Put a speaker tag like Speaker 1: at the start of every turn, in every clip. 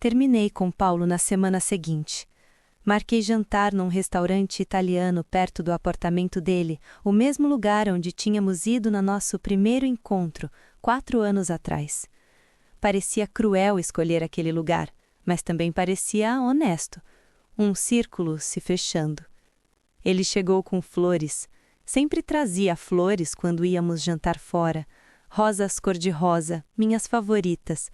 Speaker 1: terminei com Paulo na semana seguinte. Marquei jantar num restaurante italiano perto do apartamento dele, o mesmo lugar onde tínhamos ido no nosso primeiro encontro, 4 anos atrás. Parecia cruel escolher aquele lugar, mas também parecia honesto. Um círculo se fechando. Ele chegou com flores. Sempre trazia flores quando íamos jantar fora. Rosas cor-de-rosa, minhas favoritas.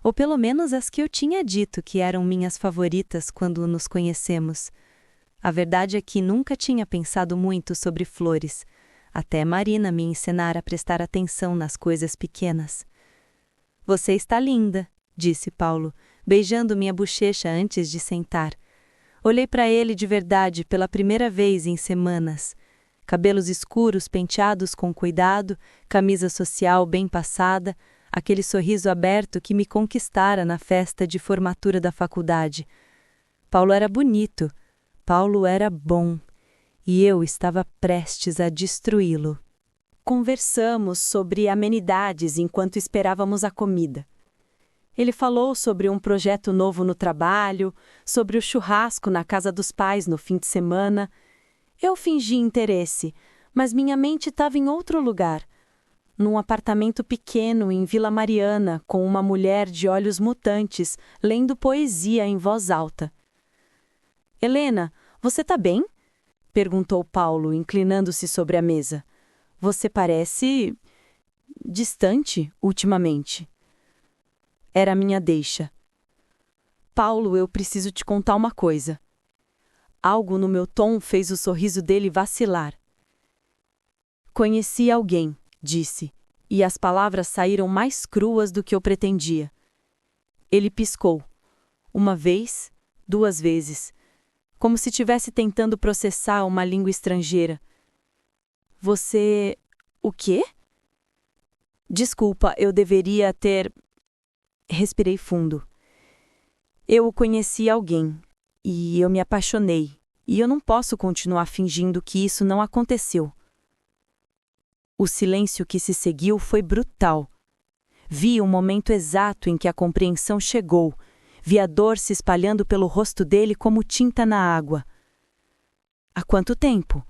Speaker 1: Ou pelo menos as que eu tinha dito que eram minhas favoritas quando nos conhecemos. A verdade é que nunca tinha pensado muito sobre flores, até Marina me ensinar a prestar atenção nas coisas pequenas. Você está linda, disse Paulo, beijando minha bochecha antes de sentar. Olhei para ele de verdade pela primeira vez em semanas. Cabelos escuros penteados com cuidado, camisa social bem passada, aquele sorriso aberto que me conquistara na festa de formatura da faculdade. Paulo era bonito, Paulo era bom, e eu estava prestes a destruí-lo. Conversamos sobre amenidades enquanto esperávamos a comida. Ele falou sobre um projeto novo no trabalho, sobre o churrasco na casa dos pais no fim de semana. Eu fingi interesse, mas minha mente estava em outro lugar. Num apartamento pequeno em Vila Mariana, com uma mulher de olhos mutantes, lendo poesia em voz alta. Helena, você está bem? Perguntou Paulo, inclinando-se sobre a mesa. Você parece distante ultimamente. Era a minha deixa. Paulo, eu preciso te contar uma coisa. Algo no meu tom fez o sorriso dele vacilar. Conheci alguém, disse, e as palavras saíram mais cruas do que eu pretendia. Ele piscou. 1 vez, 2 vezes, como se estivesse tentando processar uma língua estrangeira. Você... o quê? Desculpa, eu deveria ter... Respirei fundo. Eu conheci alguém, e eu me apaixonei, e eu não posso continuar fingindo que isso não aconteceu. O silêncio que se seguiu foi brutal. Vi o momento exato em que a compreensão chegou, vi a dor se espalhando pelo rosto dele como tinta na água. Há quanto tempo?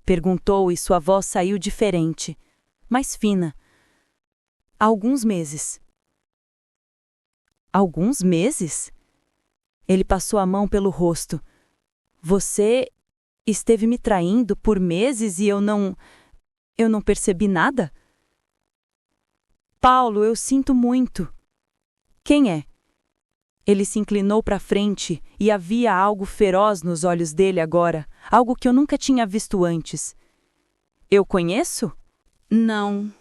Speaker 1: Perguntou e sua voz saiu diferente, mais fina. Há alguns meses. Alguns meses? Ele passou a mão pelo rosto. Você esteve me traindo por meses e eu não percebi nada? Paulo, eu sinto muito. Quem é? Ele se inclinou para frente e havia algo feroz nos olhos dele agora, algo que eu nunca tinha visto antes. Eu conheço? Não.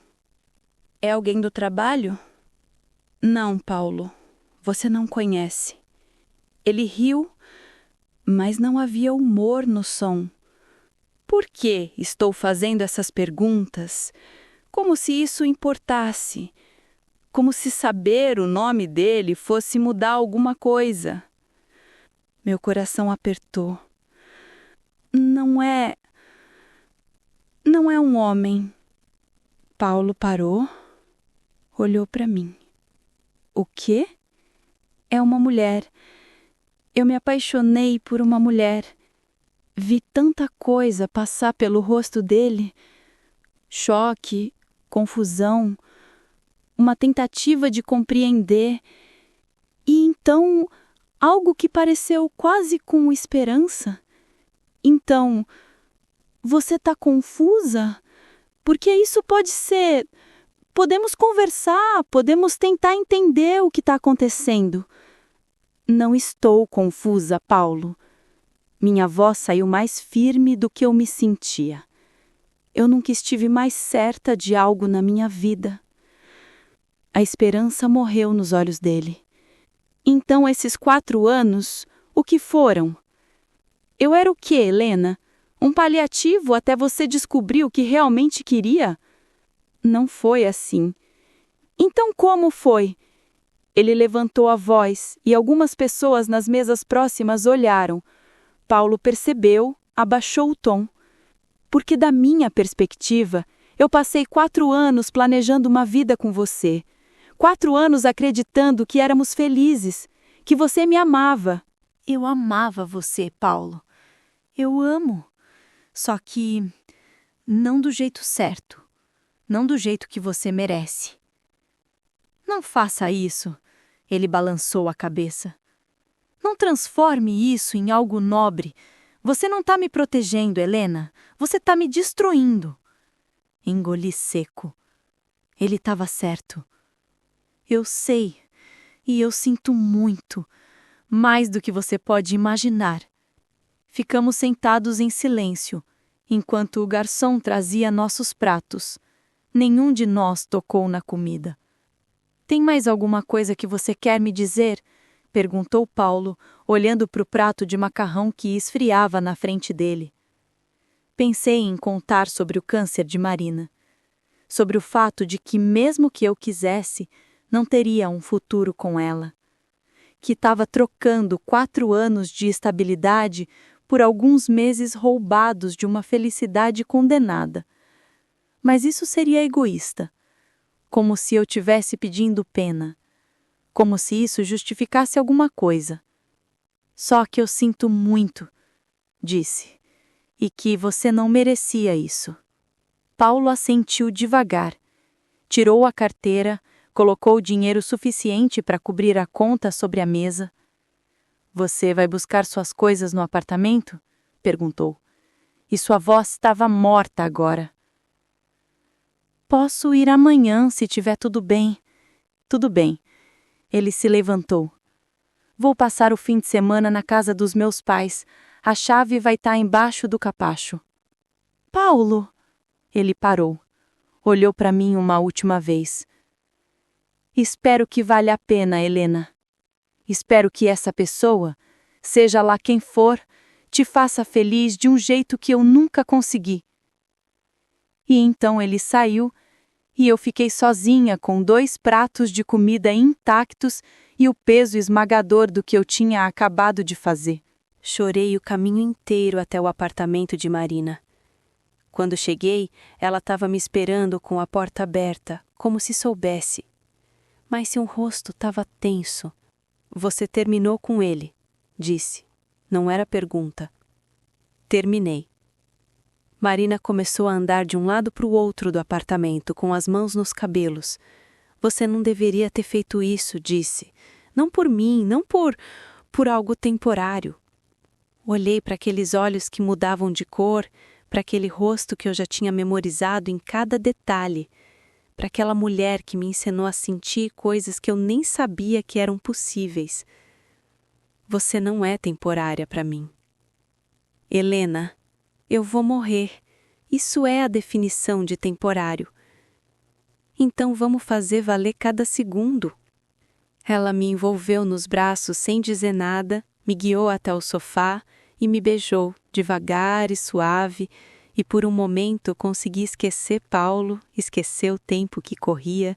Speaker 1: É alguém do trabalho? Não, Paulo. Você não conhece. Ele riu, mas não havia humor no som. Por que estou fazendo essas perguntas? Como se isso importasse. Como se saber o nome dele fosse mudar alguma coisa. Meu coração apertou. Não é um homem. Paulo parou, olhou para mim. O quê? É uma mulher. Eu me apaixonei por uma mulher. Vi tanta coisa passar pelo rosto dele. Choque, confusão, uma tentativa de compreender. E então, algo que pareceu quase com esperança. Então, você está confusa? Porque isso pode ser... Podemos conversar, podemos tentar entender o que está acontecendo. Não estou confusa, Paulo. Minha voz saiu mais firme do que eu me sentia. Eu nunca estive mais certa de algo na minha vida. A esperança morreu nos olhos dele. Então, esses 4 anos, o que foram? Eu era o quê, Helena? Um paliativo até você descobrir o que realmente queria? Não foi assim. Então, como foi? Ele levantou a voz e algumas pessoas nas mesas próximas olharam. Paulo percebeu, abaixou o tom. Porque da minha perspectiva, eu passei 4 anos planejando uma vida com você. 4 anos acreditando que éramos felizes,
Speaker 2: que você me amava.
Speaker 3: Eu amava você, Paulo. Eu amo. Só que não do jeito certo. Não do jeito que você merece. Não faça isso. Ele balançou a cabeça. Não transforme isso em algo nobre. Você não está me protegendo, Helena. Você está me destruindo. Engoli seco. Ele estava certo. Eu sei. E eu sinto muito. Mais do que você pode imaginar. Ficamos sentados em silêncio, enquanto o garçom trazia nossos pratos. Nenhum de nós tocou na comida. Tem mais alguma coisa que você quer me dizer? Perguntou Paulo, olhando para o prato de macarrão que esfriava na frente dele. Pensei em contar sobre o câncer de Marina. Sobre o fato de que, mesmo que eu quisesse, não teria um futuro com ela. Que estava trocando 4 anos de estabilidade por alguns meses roubados de uma felicidade condenada. Mas isso seria egoísta. Como se eu tivesse pedindo pena. Como se isso justificasse alguma coisa. Só que eu sinto muito, disse, e que você não merecia isso. Paulo assentiu devagar. Tirou a carteira, colocou dinheiro suficiente para cobrir a conta sobre a mesa. Você vai buscar suas coisas no apartamento? Perguntou. E sua voz estava morta agora. Posso ir amanhã, se tiver tudo bem. Tudo bem. Ele se levantou. Vou passar o fim de semana na casa dos meus pais. A chave vai estar embaixo do capacho. Paulo! Ele parou. Olhou para mim uma última vez. Espero que valha a pena, Helena. Espero que essa pessoa, seja lá quem for, te faça feliz de um jeito que eu nunca consegui. E então ele saiu, e eu fiquei sozinha com 2 pratos de comida intactos e o peso esmagador do que eu tinha acabado de fazer.
Speaker 1: Chorei o caminho inteiro até o apartamento de Marina. Quando cheguei, ela estava me esperando com a porta aberta, como se soubesse. Mas seu rosto estava tenso. Você terminou com ele, disse. Não era pergunta. Terminei. Marina começou a andar de um lado para o outro do apartamento, com as mãos nos cabelos. Você não deveria ter feito isso, disse. Não por mim, não por algo temporário. Olhei para aqueles olhos que mudavam de cor, para aquele rosto que eu já tinha memorizado em cada detalhe, para aquela mulher que me ensinou a sentir coisas que eu nem sabia que eram possíveis. Você não é temporária para mim. Helena, eu vou morrer. Isso é a definição de temporário. Então vamos fazer valer cada segundo. Ela me envolveu nos braços sem dizer nada, me guiou até o sofá e me beijou, devagar e suave, e por um momento consegui esquecer Paulo, esquecer o tempo que corria,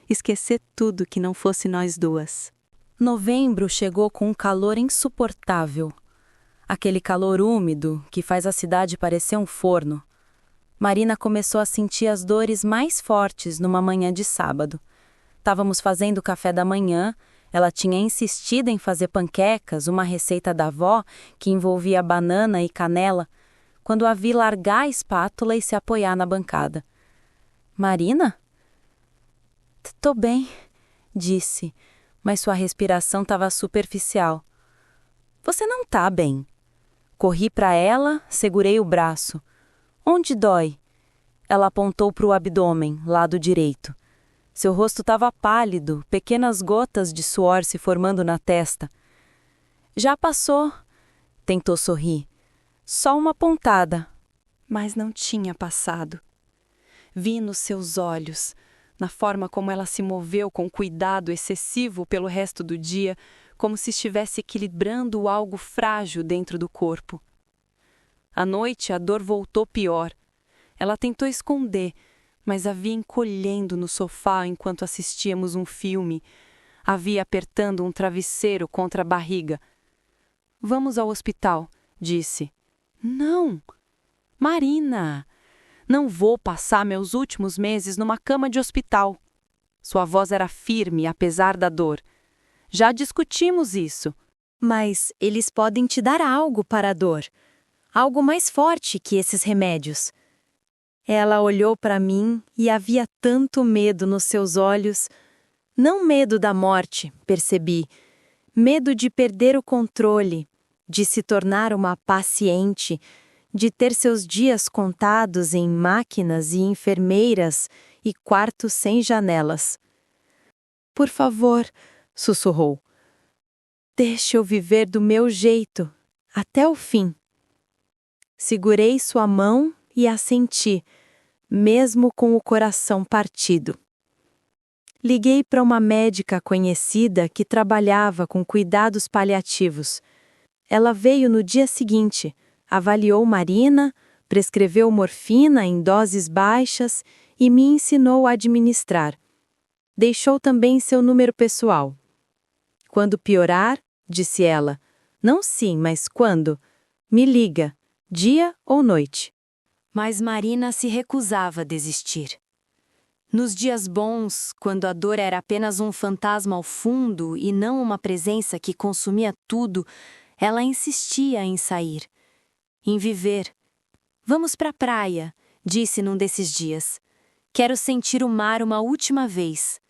Speaker 1: esquecer tudo que não fosse nós duas. Novembro chegou com um calor insuportável. Aquele calor úmido que faz a cidade parecer um forno. Marina começou a sentir as dores mais fortes numa manhã de sábado. Estávamos fazendo café da manhã, ela tinha insistido em fazer panquecas, uma receita da avó que envolvia banana e canela, quando a vi largar a espátula e se apoiar na bancada. Marina? Tô bem, disse, mas sua respiração estava superficial. Você não tá bem. Corri para ela, segurei o braço. Onde dói? Ela apontou para o abdômen, lado direito. Seu rosto estava pálido, pequenas gotas de suor se formando na testa. Já passou, tentou sorrir. Só uma pontada. Mas não tinha passado. Vi nos seus olhos, na forma como ela se moveu com cuidado excessivo pelo resto do dia, como se estivesse equilibrando algo frágil dentro do corpo. À noite, a dor voltou pior. Ela tentou esconder, mas a vi encolhendo no sofá enquanto assistíamos um filme. A vi apertando um travesseiro contra a barriga. Vamos ao hospital, disse. Não! Marina! Não vou passar meus últimos meses numa cama de hospital. Sua voz era firme, apesar da dor.
Speaker 2: Já discutimos isso.
Speaker 3: Mas eles podem te dar algo para a dor. Algo mais forte que esses remédios. Ela olhou para mim e havia tanto medo nos seus olhos. Não medo da morte, percebi. Medo de perder o controle, de se tornar uma paciente, de ter seus dias contados em máquinas e enfermeiras e quartos sem janelas. Por favor, sussurrou. Deixe eu viver do meu jeito, até o fim. Segurei sua mão e assenti, mesmo com o coração partido. Liguei para uma médica conhecida que trabalhava com cuidados paliativos. Ela veio no dia seguinte, avaliou Marina, prescreveu morfina em doses baixas e me ensinou a administrar. Deixou também seu número pessoal. Quando piorar, disse ela, não sim, mas quando? Me liga, dia ou noite.
Speaker 1: Mas Marina se recusava a desistir. Nos dias bons, quando a dor era apenas um fantasma ao fundo e não uma presença que consumia tudo, ela insistia em sair, em viver. Vamos para a praia, disse num desses dias. Quero sentir o mar uma última vez.